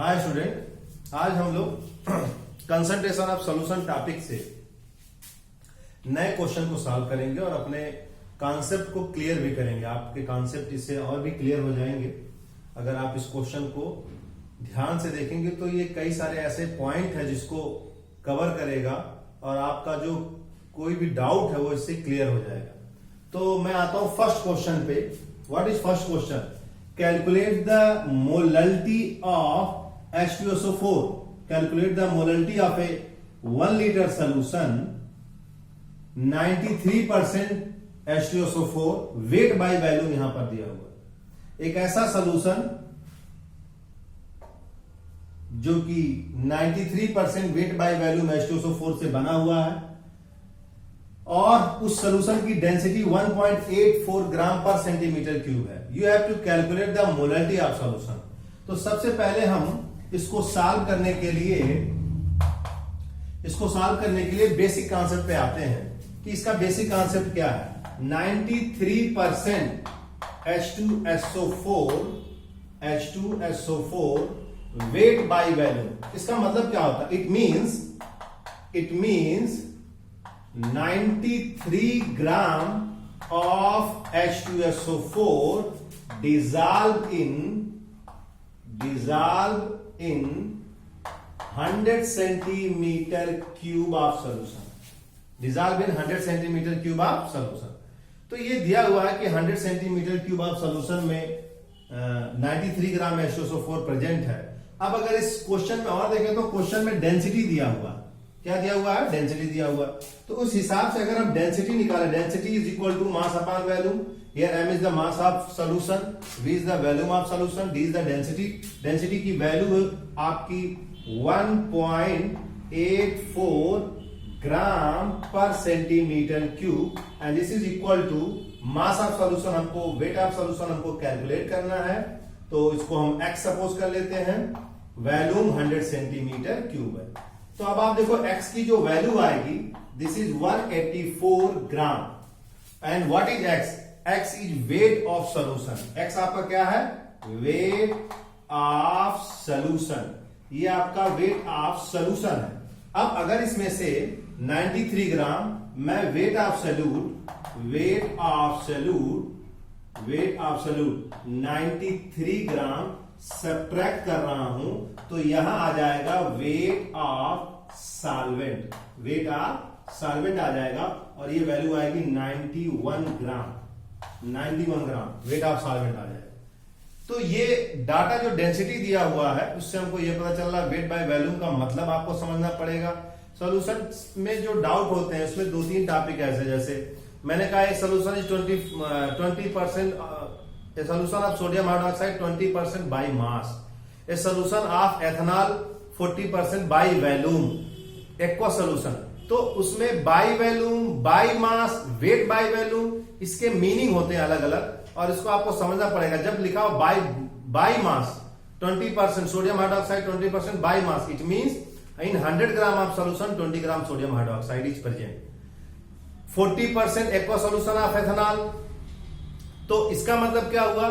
Hi student, आज हम लोग कंसंट्रेशन ऑफ सॉल्यूशन टॉपिक से नए क्वेश्चन को सॉल्व करेंगे और अपने कॉन्सेप्ट को क्लियर भी करेंगे। आपके कॉन्सेप्ट इससे और भी क्लियर हो जाएंगे अगर आप इस क्वेश्चन को ध्यान से देखेंगे। तो ये कई सारे ऐसे पॉइंट है जिसको कवर करेगा और आपका जो कोई भी डाउट है वो इससे क्लियर हो जाएगा। तो मैं आता हूं फर्स्ट क्वेश्चन पे। What is first question? Calculate the molarity of H2SO4. Calculate the molality of a 1 liter solution 93% H2SO4 wait by volume यहां पर दिया हुआ। एक ऐसा सॉल्यूशन जो कि 93% वेट बाय वैल्यूम H2SO4 से बना हुआ है और उस सॉल्यूशन की डेंसिटी 1.84 ग्राम पर सेंटीमीटर क्यूब है। You have to calculate the molarity of solution. तो सबसे पहले हम इसको सॉल्व करने के लिए बेसिक कॉन्सेप्ट पे आते हैं कि इसका बेसिक कॉन्सेप्ट क्या है। 93% H2SO4 वेट बाय वैल्यूम। इसका मतलब क्या होता है? It means 93 gram of H2SO4 dissolve in 100 centimeter cube of solution। dissolve in 100 centimeter cube of solution। तो ये दिया हुआ है कि 100 centimeter cube of solution में 93 ग्राम H2SO4 प्रेजेंट है। अब अगर इस क्वेश्चन में और देखें तो क्वेश्चन में डेंसिटी दिया हुआ, क्या दिया हुआ है? डेंसिटी दिया हुआ। तो उस हिसाब से अगर हम डेंसिटी निकालें, density is equal to mass upon volume. Here m is the mass of solution, v is the volume of solution, d is the density। Density की वैल्यू आपकी 1.84 ग्राम पर centimetre cube and this is equal to mass of solution. हमको weight of solution हमको calculate करना है, तो इसको हम x सपोज कर लेते हैं। वैल्यूम 100 सेंटीमीटर क्यूब है। तो अब आप देखो x की जो वैल्यू आएगी, this is 184 gram and what is x? X is weight of solution. X आपका क्या है? Weight of solution. ये आपका वेट ऑफ सोल्यूशन है। अब अगर इसमें से 93 ग्राम मैं weight of solute 93 gram subtract कर रहा हूं तो यहां आ जाएगा weight of solvent. Weight of solvent आ जाएगा और ये वैल्यू आएगी 91 ग्राम वेट ऑफ सॉल्वेंट आ जाएगा। तो ये डाटा जो डेंसिटी दिया हुआ है उससे हमको ये पता चल रहा है वेट बाय वैल्यूम का मतलब आपको समझना पड़ेगा। सॉल्यूशन में जो डाउट होते हैं उसमें 2-3 टॉपिक ऐसे, जैसे मैंने कहा एक solution is 20% solution of sodium hydroxide 20% by mass. A solution of ethanol 40% by volume aqua solution. तो उसमें by volume, by mass, weight by volume, इसके मीनिंग होते हैं अलग अलग और इसको आपको समझना पड़ेगा। जब लिखा हो by mass 20% sodium hydroxide 20% by mass, it means in 100 gram of solution 20 gram sodium hydroxide is present. 40% aqua solution of ethanol, तो इसका मतलब क्या हुआ?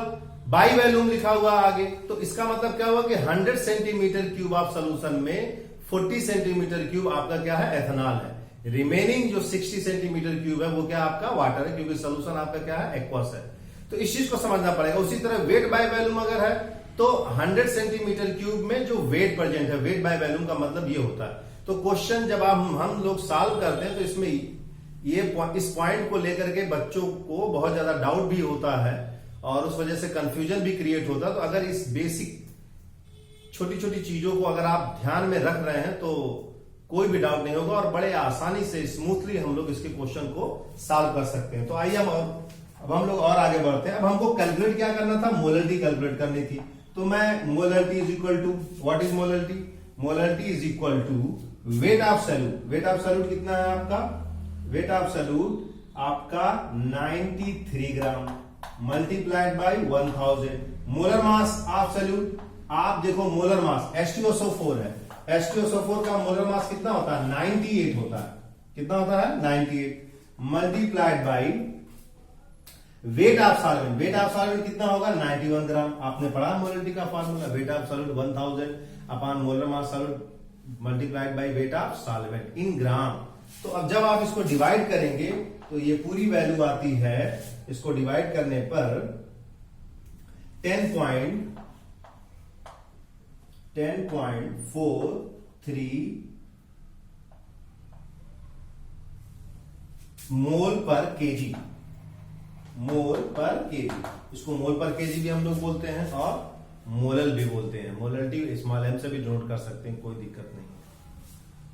बाय वैल्यूम लिखा हुआ आगे, तो इसका मतलब क्या हुआ कि 100 सेंटीमीटर क्यूब ऑफ सॉल्यूशन में 40 सेंटीमीटर क्यूब आपका क्या है? एथेनॉल है। रिमेनिंग जो 60 सेंटीमीटर क्यूब है वो क्या आपका? वाटर है, क्योंकि सोल्यूशन आपका क्या है? एक्वस है। तो इस चीज को समझना पड़ेगा। उसी तरह वेट बाय वैल्यूम अगर है तो 100 सेंटीमीटर क्यूब में जो वेट प्रेजेंट है, वेट बाय वैल्यूम का मतलब ये होता है। तो क्वेश्चन जब हम लोग सॉल्व करते हैं तो इसमें इस पॉइंट को लेकर के बच्चों को बहुत ज्यादा डाउट भी होता है और उस वजह से कंफ्यूजन भी क्रिएट होता है। तो अगर इस बेसिक छोटी छोटी चीजों को अगर आप ध्यान में रख रहे हैं तो कोई भी डाउट नहीं होगा और बड़े आसानी से स्मूथली हम लोग इसके क्वेश्चन को सॉल्व कर सकते हैं। तो आइए अब हम लोग और आगे बढ़ते हैं। अब हमको कैलकुलेट क्या करना था? मोलरिटी कैलकुलेट करनी थी। तो मैं molarity is equal to, what is molarity? Molarity is equal to weight of solute. Weight of solute कितना है आपका? वेट ऑफ सॉल्यूट आपका 93 gram multiplied by 1000। Molar mass of solute, आप देखो मोलर मास H2SO4 है। H2SO4 का molar mass कितना होता है? 98 होता है। कितना होता है? 98 multiplied by weight of solvent कितना होगा 91 ग्राम। आपने पढ़ा मोलरिटी का formula, weight of solvent 1000 upon molar mass solvent multiplied by weight of solvent in gram. तो अब जब आप इसको डिवाइड करेंगे तो ये पूरी वैल्यू आती है, इसको डिवाइड करने पर 10.43 मोल पर केजी, इसको मोल पर केजी भी हम लोग बोलते हैं और मोलल भी बोलते हैं। मोलरिटी स्मॉल एम से भी नोट कर सकते हैं, कोई दिक्कत नहीं।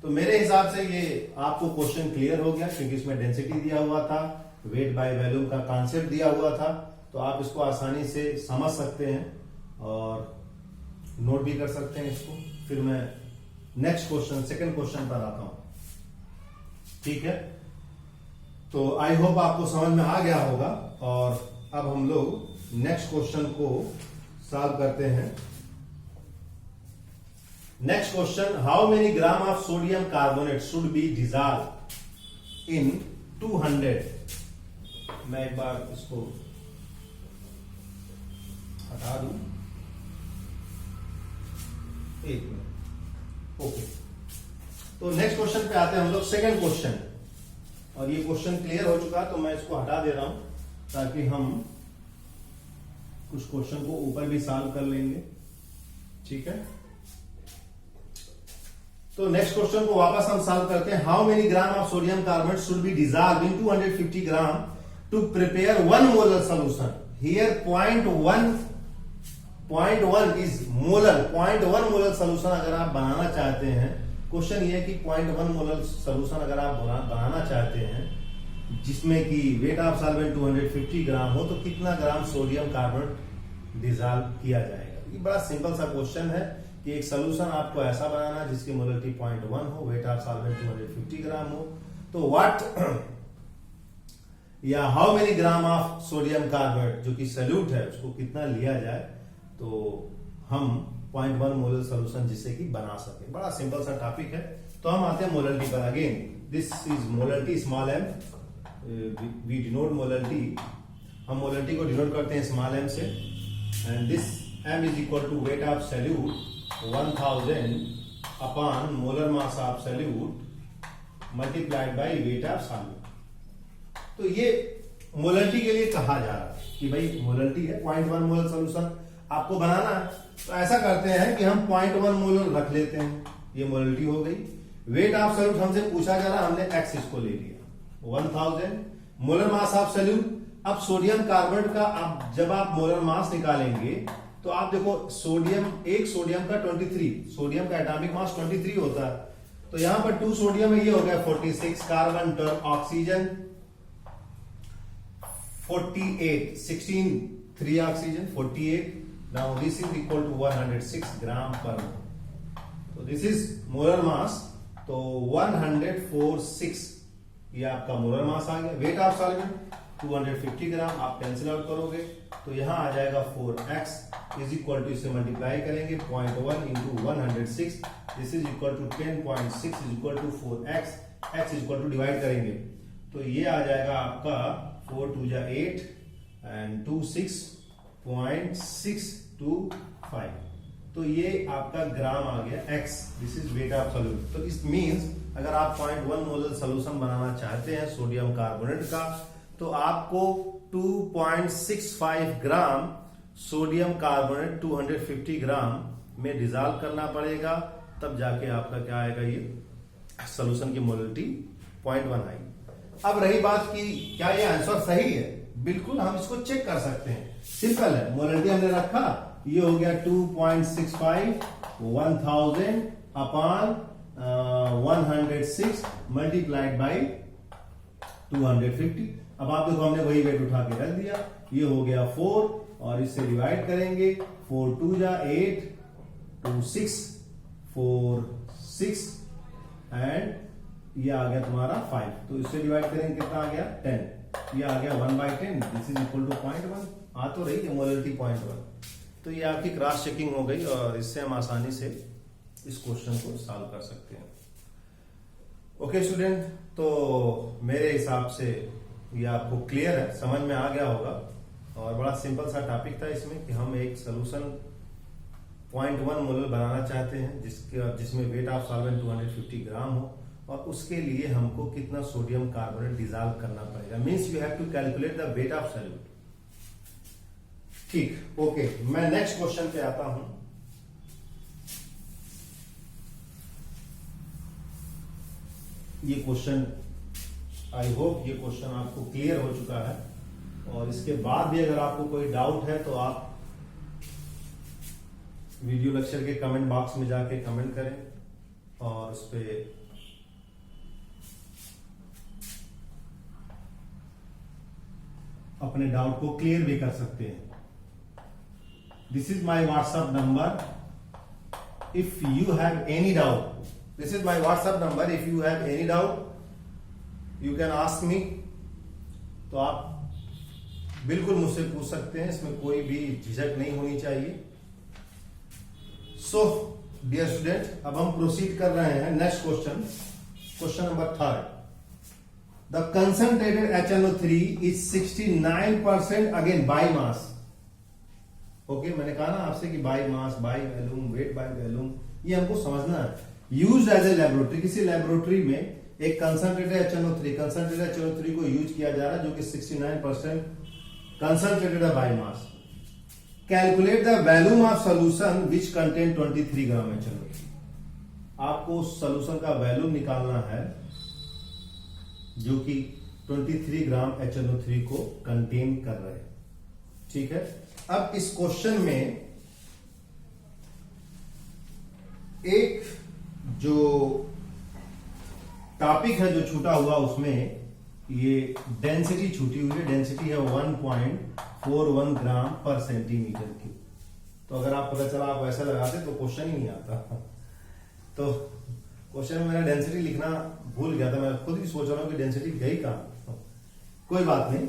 तो मेरे हिसाब से ये आपको क्वेश्चन क्लियर हो गया, क्योंकि इसमें डेंसिटी दिया हुआ था, वेट बाय वॉल्यूम का कॉन्सेप्ट दिया हुआ था, तो आप इसको आसानी से समझ सकते हैं और नोट भी कर सकते हैं इसको। फिर मैं नेक्स्ट क्वेश्चन, सेकंड क्वेश्चन पर आता हूं, ठीक है। तो आई होप आपको समझ में आ गया होगा। और अब हम लोग नेक्स्ट क्वेश्चन को सॉल्व करते हैं। Next question, how many gram of sodium carbonate should be dissolve इन 200। मैं एक बार इसको हटा दूं, एक मिनट, ओके। तो नेक्स्ट क्वेश्चन पे आते हैं हम लोग, सेकंड क्वेश्चन। और ये क्वेश्चन क्लियर हो चुका, तो मैं इसको हटा दे रहा हूं ताकि हम कुछ क्वेश्चन को ऊपर भी सॉल्व कर लेंगे, ठीक है। तो नेक्स्ट क्वेश्चन को वापस हम सॉल्व करते हैं। How many gram of sodium carbonate should be dissolve in 250 gram to prepare 1 molar solution. Here 0.1 is molar. 0.1 molar solution अगर आप बनाना चाहते हैं, क्वेश्चन ये है कि 0.1 मोलर सोल्यूशन अगर आप बनाना चाहते हैं जिसमें कि वेट ऑफ सॉल्वेंट 250 ग्राम हो, तो कितना ग्राम सोडियम कार्बोनेट डिजॉल्व किया जाएगा। ये बड़ा सिंपल सा क्वेश्चन है कि एक सोल्यूशन आपको ऐसा बनाना जिसकी मोलरिटी 0.1 हो, वेट ऑफ सॉल्वेंट 250 ग्राम हो। तो व्हाट या how many gram of sodium carbonate जो कि सॉल्यूट है उसको कितना लिया जाए तो हम 0.1 मोलर सोल्यूशन जिससे कि बना सके। बड़ा सिंपल सा टॉपिक है। तो हम आते हैं मोलरिटी पर। Again this is molarity small M, we denote molarity, हम मोलरिटी को डिनोट करते हैं स्मॉल एम से। And this M is equal to weight of solute 1000 upon molar mass of solute multiplied by weight of solute. तो ये molarity के लिए कहा जा रहा है कि भाई मोलरिटी है 0.1 मोलर सोल्यूशन आपको बनाना है। तो ऐसा करते हैं कि हम 0.1 मोलर रख लेते हैं, ये मोलरिटी हो गई। वेट ऑफ सॉल्यूट हमसे पूछा जा रहा, हमने एक्स इसको ले लिया 1000 मोलर मास ऑफ सॉल्यूट। अब सोडियम कार्बोनेट का आप जब आप मोलर मास निकालेंगे तो आप देखो सोडियम, एक सोडियम का 23, सोडियम का एटॉमिक मास 23 होता है। तो यहां पर 2 सोडियम है, ये हो गया 46, carbon 12, oxygen 48, 16 3 oxygen 48। Now this is equal to 106 gram पर मोल। तो दिस इज मोलर मास, तो 146 ये आपका मोलर मास आ गया। वेट ऑफ सॉल्वेंट 250 ग्राम, आप कैंसिल आउट करोगे तो यहां आ जाएगा 4x इज इक्वल टू, इसे मल्टीप्लाई करेंगे 0.1 into 106, this is equal to 10.6 is equal to 4x, x is equal to divide करेंगे तो ये आ जाएगा आपका 4 2 जा 8 एंड 2 6.625। तो ये आपका ग्राम आ गया x, this is wait of solute. तो इस मींस अगर आप 0.1 मोलर सोल्यूशन बनाना चाहते हैं सोडियम कार्बोनेट का, तो आपको 2.65 ग्राम सोडियम कार्बोनेट 250 ग्राम में डिजॉल्व करना पड़ेगा, तब जाके आपका क्या आएगा, ये सोल्यूशन की मोलरिटी 0.1 आएगी। अब रही बात कि क्या ये आंसर सही है, बिल्कुल हम इसको चेक कर सकते हैं। सिंपल है, मोलरिटी हमने रखा, ये हो गया 2.65 1000 अपॉन 106 मल्टीप्लाइड बाई 250। अब आप देखो हमने वही वेट उठा के रख दिया, ये हो गया 4 और इससे डिवाइड करेंगे 4 2 जा 8 2 6 4 6 एंड ये आ गया तुम्हारा 5। तो इससे डिवाइड करेंगे कितना आ गया 10, ये आ गया 1/10, दिस इज इक्वल टू 0.1। आ तो रही है मोलरिटी 0.1। तो ये आपकी क्रॉस चेकिंग हो गई और इससे हम आसानी से इस क्वेश्चन को सॉल्व कर सकते हैं। ओके स्टूडेंट, तो मेरे हिसाब से ये आपको क्लियर है, समझ में आ गया होगा। और बड़ा सिंपल सा टॉपिक था इसमें कि हम एक सोल्यूशन 0.1 मोलर बनाना चाहते हैं जिसमें वेट ऑफ सॉल्वेंट 250 ग्राम हो, और उसके लिए हमको कितना सोडियम कार्बोनेट डिजॉल्व करना पड़ेगा। Means you have to calculate the weight of solute. ठीक, ओके, मैं नेक्स्ट क्वेश्चन पे आता हूं। ये क्वेश्चन, आई होप ये क्वेश्चन आपको क्लियर हो चुका है, और इसके बाद भी अगर आपको कोई डाउट है तो आप वीडियो लेक्चर के कमेंट बॉक्स में जाके कमेंट करें और उस पे अपने डाउट को क्लियर भी कर सकते हैं। This is my WhatsApp number if you have any doubt. This is my WhatsApp number, if you have any doubt you can ask me. तो आप बिल्कुल मुझसे पूछ सकते हैं, इसमें कोई भी झिझक नहीं होनी चाहिए। सो डियर स्टूडेंट, अब हम प्रोसीड कर रहे हैं next question, question number 3। The concentrated HNO3 is 69% again by mass. Okay, मैंने कहा ना आपसे कि by mass, by volume, weight by volume, ये हमको समझना है। यूज्ड एज ए लेबोरेटरी, किसी लेबोरेटरी में एक कंसंट्रेटेड HNO3 को यूज किया जा रहा है जो कि 69% कंसंट्रेटेड है by mass. Calculate the volume of solution which contain 23 gram HNO3। आपको सोल्यूशन का वॉल्यूम निकालना है जो कि 23 ग्राम HNO3 को कंटेन कर रहे हैं। ठीक है, अब इस क्वेश्चन में एक जो टॉपिक है जो छूटा हुआ, उसमें ये डेंसिटी छूटी हुई है। डेंसिटी है 1.41 ग्राम पर सेंटीमीटर क्यूब। तो अगर आप पता चला आप ऐसा लगाते तो क्वेश्चन ही नहीं आता। तो क्वेश्चन में मेरा डेंसिटी लिखना भूल गया था, मैं खुद भी सोच रहा हूं कि डेंसिटी गई कहां। कोई बात नहीं,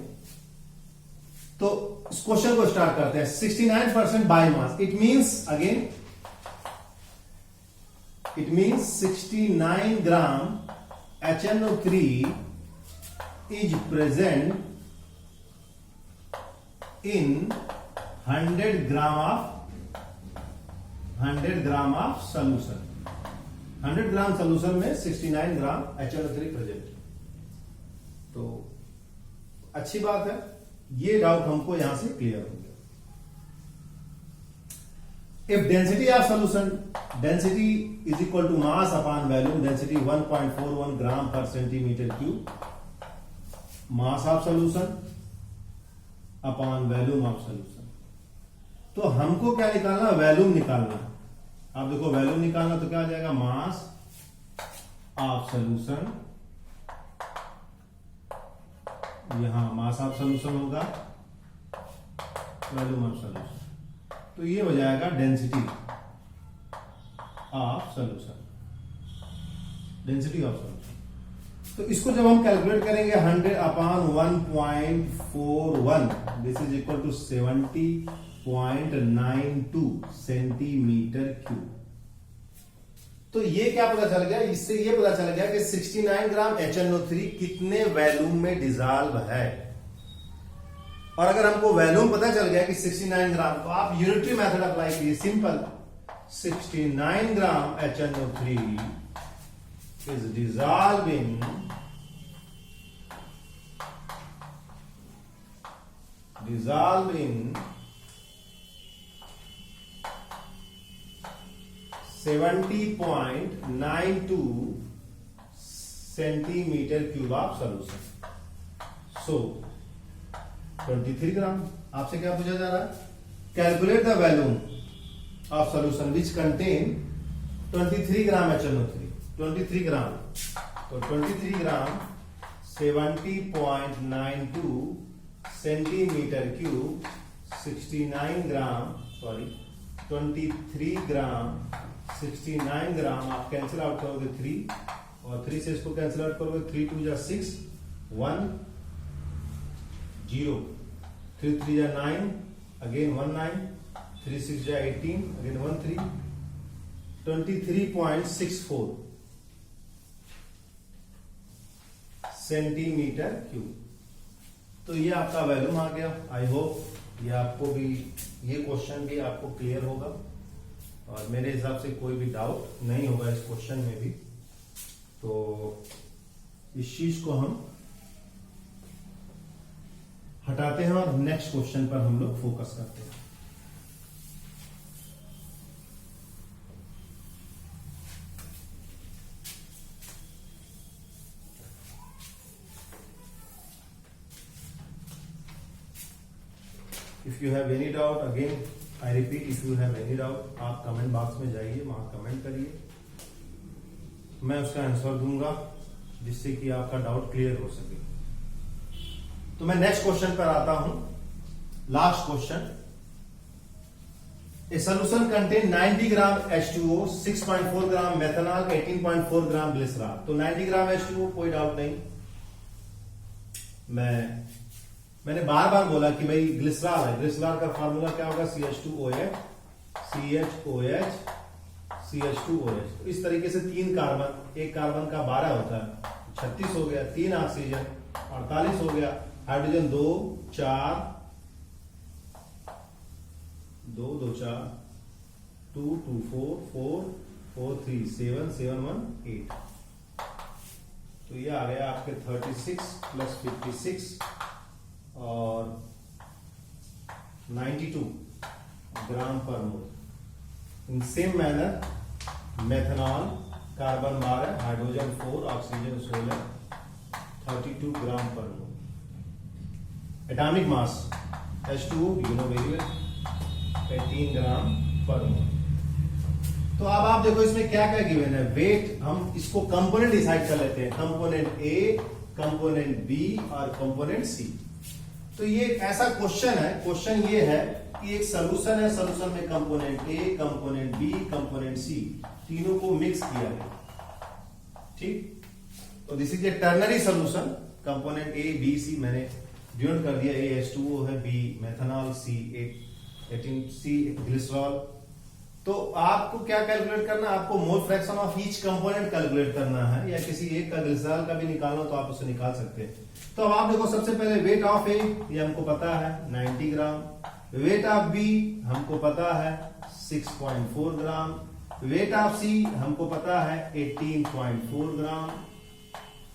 तो इस क्वेश्चन को स्टार्ट करते हैं। 69% by mass, it means 69 gram HNO3 is present in 100 gram of solution। 100 gram solution में 69 ग्राम HNO3 प्रेजेंट। तो अच्छी बात है, ये डाउट हमको यहां से क्लियर हो गया। If density of solution, density is equal to mass upon volume, density 1.41 gram पर centimetre cube, mass of solution upon volume of solution. तो हमको क्या निकालना, वॉल्यूम निकालना। आप देखो वॉल्यूम निकालना तो क्या आ जाएगा, मास ऑफ सोल्यूशन, यहां मास ऑफ सोल्यूशन होगा, वॉल्यूम ऑफ सोल्यूशन, तो ये हो जाएगा density of solution, density of solution. तो इसको जब हम कैलकुलेट करेंगे 100 upon 1.41, this is equal to 70.92 centimetre cube. तो ये क्या पता चल गया, इससे ये पता चल गया कि 69 ग्राम HNO3 कितने वॉल्यूम में डिजॉल्व है। और अगर हमको वॉल्यूम पता चल गया कि 69 ग्राम, तो आप यूनिटरी मेथड अप्लाई कीजिए, simple. 69 gram HNO3 is dissolving dissolving 70.92 centimetre cube of solution. So 23 gram. आपसे क्या पूछा जा रहा है, calculate the volume of solution which contain 23 gram HNO3। 23 gram, तो 23 gram 70.92 centimetre cube, 69 gram, sorry 23 gram 69 gram, आप cancel out करोगे 3 और 3 से इसको कैंसिल आउट करोगे, 3 2 जा 6, 1 0, 3 3 जा 9, अगेन 1 9, 3 6 जा 18, अगेन 1 3, 23.64 सेंटीमीटर क्यूब। तो ये आपका वैल्यूम आ गया। आई होप ये आपको भी, ये क्वेश्चन भी आपको क्लियर होगा और मेरे हिसाब से कोई भी डाउट नहीं होगा इस क्वेश्चन में भी। तो इस चीज को हम हटाते हैं और नेक्स्ट क्वेश्चन पर हम लोग फोकस करते हैं। If you have any doubt, again I repeat, if you have any doubt, आप कमेंट बॉक्स में जाइए, वहां कमेंट करिए, मैं उसका आंसर दूंगा जिससे कि आपका डाउट क्लियर हो सके। तो मैं नेक्स्ट क्वेश्चन पर आता हूं, last question. A solution contain 90 gram H2O, 6.4 gram methanol, 18.4 gram glycerol. तो 90 ग्राम H2O, कोई डाउट नहीं। मैंने बार बार बोला कि भाई ग्लिसरॉल है, ग्लिसरॉल का फार्मूला क्या होगा, CH2OH, CHOH, CH2OH। तो इस तरीके से 3 कार्बन, एक कार्बन का 12 होता है, 36 हो गया, 3 ऑक्सीजन 48 हो गया, हाइड्रोजन 2 4 2 2 4 2 2 4 4 4 3 7 7 1 8। तो ये आ गया आपके 36 प्लस 56 और 92 ग्राम पर mole. In same manner methanol carbon 12, hydrogen 4, oxygen 16, 32 gram पर mole. Atomic mass H2O, you know very well, 18 gram पर मोल। तो अब आप देखो इसमें क्या क्या गिवन है। वेट, हम इसको कंपोनेंट डिसाइड कर लेते हैं, कंपोनेंट ए, कंपोनेंट बी और कंपोनेंट सी। तो ये एक ऐसा क्वेश्चन है, क्वेश्चन ये है कि एक सॉल्यूशन है, सॉल्यूशन में component A, component B, component C, तीनों को मिक्स किया गया, ठीक। तो this is a ternary solution, component A B C मैंने डिवाइड कर दिया। ए H2O है, बी मेथनॉल, सी 18C ग्लिसरॉल। तो आपको क्या कैलकुलेट करना है, आपको mole fraction of each component calculate करना है, या किसी एक का ग्लिसरॉल का भी निकालना तो आप उसे निकाल सकते हैं। तो अब आप देखो, सबसे पहले वेट ऑफ ए, ये हमको पता है 90 ग्राम, वेट ऑफ बी हमको पता है 6.4 ग्राम, वेट ऑफ सी हमको पता है 18.4 ग्राम।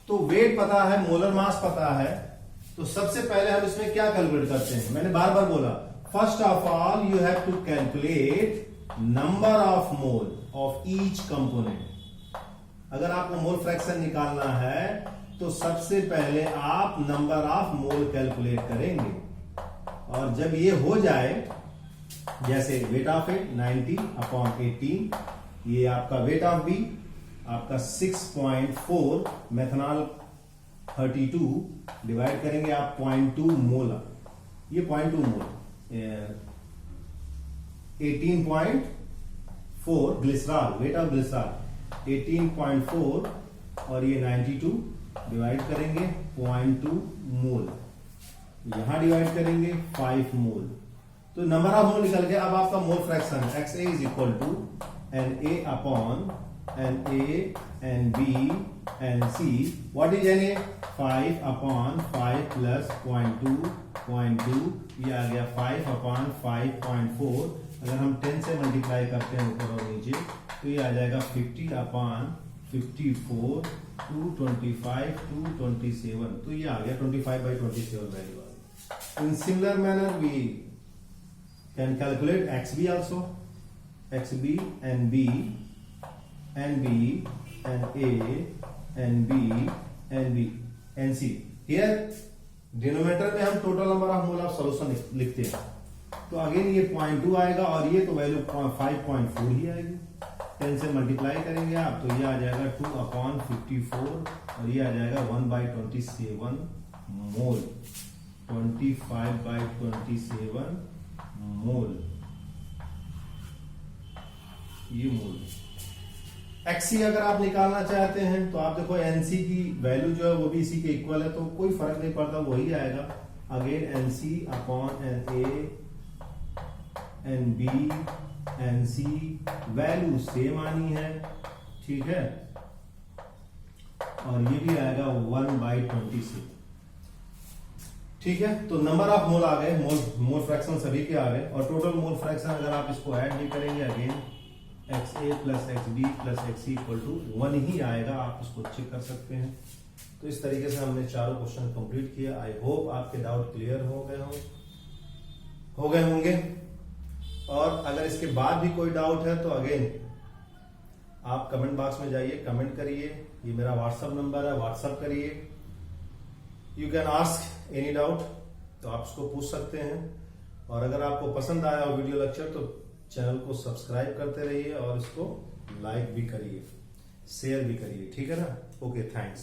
तो वेट पता है, मोलर मास पता है। तो सबसे पहले हम इसमें क्या कैलकुलेट करते हैं, मैंने बार बार बोला, first of all you have to calculate number of mole of each component. अगर आपको मोल फ्रैक्शन निकालना है तो सबसे पहले आप नंबर ऑफ मोल कैलकुलेट करेंगे, और जब ये हो जाए, जैसे वेट ऑफ ए 90/18, ये आपका वेट ऑफ बी आपका 6.4, मेथनॉल 32, डिवाइड करेंगे आप 0.2 मोल, ये 0.2 मोल, 18.4 ग्लिसरॉल, वेट ऑफ ग्लिसरॉल 18.4 और ये 92 डिवाइड करेंगे 0.2 मोल, यहां डिवाइड करेंगे 5 मोल। तो नंबर ऑफ मोल निकल गया। अब आपका mole fraction XA is equal to NA upon NA NB NC। What is NA? 5/5 plus 0.2, ये आ गया 5/5.4। अगर हम 10 से मल्टीप्लाई करते हैं ऊपर और नीचे तो ये आ जाएगा 50/54, 225, 227। तो ये आ गया 25/27 वैल्यू आ गई। In similar manner we can calculate XB also, XB NB NB NA NB NB NC। Here denominator में हम total number of mole of solution लिखते हैं। तो अगेन ये 0.2 आएगा और ये तो वैल्यू 5.4 ही आएगी। 10 से मल्टीप्लाई करेंगे आप तो ये आ जाएगा 2/54 और ये आ जाएगा 1/27 मोल, 25/27 मोल, ये मोल। XC अगर आप निकालना चाहते हैं तो आप देखो NC की वैल्यू जो है वो भी इसी के इक्वल है, तो कोई फर्क नहीं पड़ता, वही आएगा। Again NC upon NA NB NC value same आनी है, ठीक है। और ये भी आएगा 1/26, ठीक है, तो नंबर ऑफ मोल आ गए, मोल फ्रैक्शन सभी के आ गए, और टोटल मोल फ्रैक्शन अगर आप इसको ऐड भी करेंगे again XA plus XB plus XC equal to 1 ही आएगा, आप इसको चेक कर सकते हैं। तो इस तरीके से हमने चारों क्वेश्चन कंप्लीट किया। आई होप आपके डाउट क्लियर हो गए होंगे, और अगर इसके बाद भी कोई डाउट है तो अगेन आप कमेंट बॉक्स में जाइए, कमेंट करिए, ये मेरा व्हाट्सएप नंबर है, व्हाट्सएप करिए, you can ask any doubt, तो आप उसको पूछ सकते हैं। और अगर आपको पसंद आया वीडियो लेक्चर तो चैनल को सब्सक्राइब करते रहिए और इसको लाइक भी करिए, शेयर भी करिए, ठीक है ना। Okay, thanks.